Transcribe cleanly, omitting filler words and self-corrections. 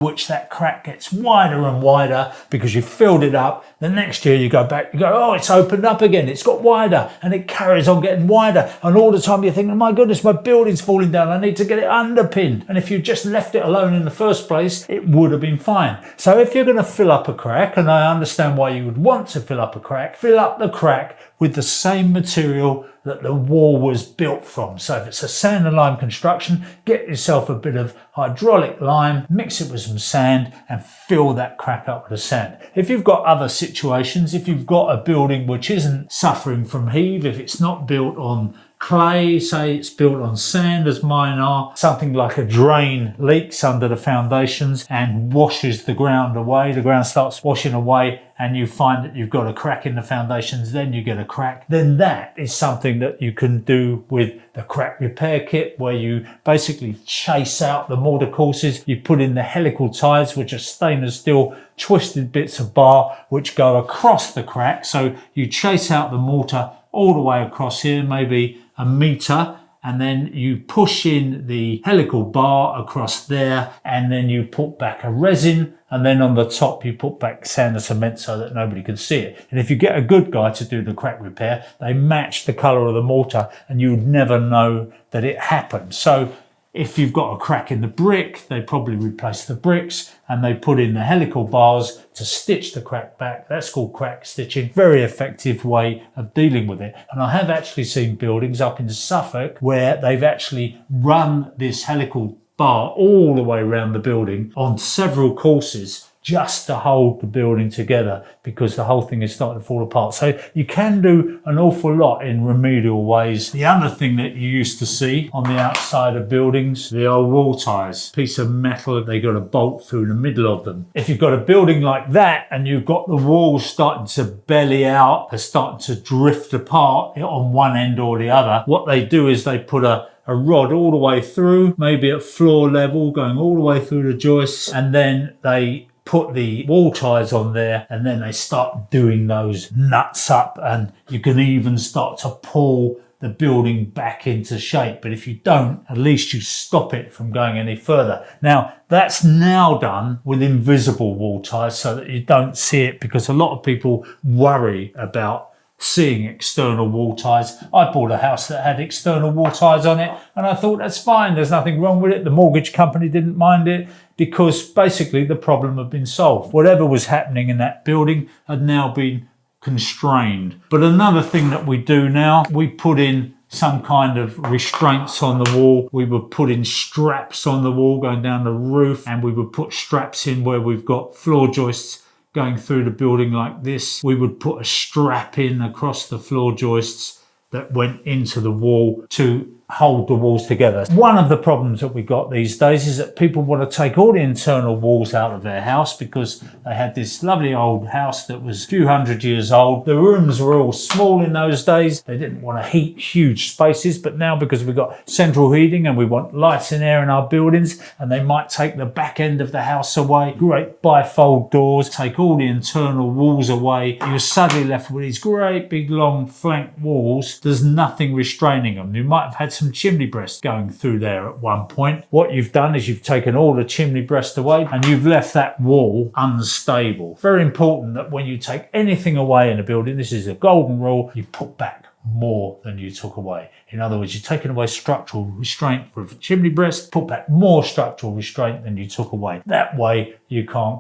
which that crack gets wider and wider because you filled it up. The next year you go back, you go, oh, it's opened up again, it's got wider, and it carries on getting wider. And all the time you're thinking, oh my goodness, my building's falling down, I need to get it underpinned. And if you just left it alone in the first place, it would have been fine. So if you're going to fill up a crack, and I understand why you would want to fill up a crack, fill up the crack with the same material that the wall was built from. So if it's a sand and lime construction, get yourself a bit of hydraulic lime, mix it with some sand and fill that crack up with the sand. If you've got other situations, if you've got a building which isn't suffering from heave, if it's not built on clay, say it's built on sand as mine are, something like a drain leaks under the foundations and washes the ground away, the ground starts washing away and you find that you've got a crack in the foundations, then you get a crack, then that is something that you can do with the crack repair kit, where you basically chase out the mortar courses, you put in the helical ties, which are stainless steel twisted bits of bar which go across the crack. So you chase out the mortar all the way across here, maybe a metre, and then you push in the helical bar across there, and then you put back a resin, and then on the top you put back sand and cement so that nobody can see it. And if you get a good guy to do the crack repair, they match the colour of the mortar and you would never know that it happened. So if you've got a crack in the brick, they probably replace the bricks and they put in the helical bars to stitch the crack back. That's called crack stitching. Very effective way of dealing with it. And I have actually seen buildings up in Suffolk where they've actually run this helical bar all the way around the building on several courses just to hold the building together, because the whole thing is starting to fall apart. So you can do an awful lot in remedial ways. The other thing that you used to see on the outside of buildings, the old wall ties, piece of metal that they got a bolt through the middle of them. If you've got a building like that and you've got the walls starting to belly out, they're starting to drift apart on one end or the other, what they do is they put a rod all the way through, maybe at floor level, going all the way through the joists, and then they put the wall ties on there, and then they start doing those nuts up, and you can even start to pull the building back into shape. But if you don't, at least you stop it from going any further. Now, that's now done with invisible wall ties so that you don't see it, because a lot of people worry about seeing external wall ties. I bought a house that had external wall ties on it and I thought that's fine, there's nothing wrong with it. The mortgage company didn't mind it because basically the problem had been solved. Whatever was happening in that building had now been constrained. But another thing that we do now, we put in some kind of restraints on the wall. We would put in straps on the wall going down the roof, and we would put straps in where we've got floor joists going through the building like this. We would put a strap in across the floor joists that went into the wall to hold the walls together. One of the problems that we got these days is that people want to take all the internal walls out of their house because they had this lovely old house that was a few hundred years old. The rooms were all small in those days. They didn't want to heat huge spaces, but now because we've got central heating and we want lights and air in our buildings, and they might take the back end of the house away, great bifold doors, take all the internal walls away, you're suddenly left with these great big long flank walls. There's nothing restraining them. You might have had some chimney breast going through there at one point. What you've done is you've taken all the chimney breast away and you've left that wall unstable. Very important that when you take anything away in a building, this is a golden rule, you put back more than you took away. In other words, you're taking away structural restraint for a chimney breast, put back more structural restraint than you took away. That way you can't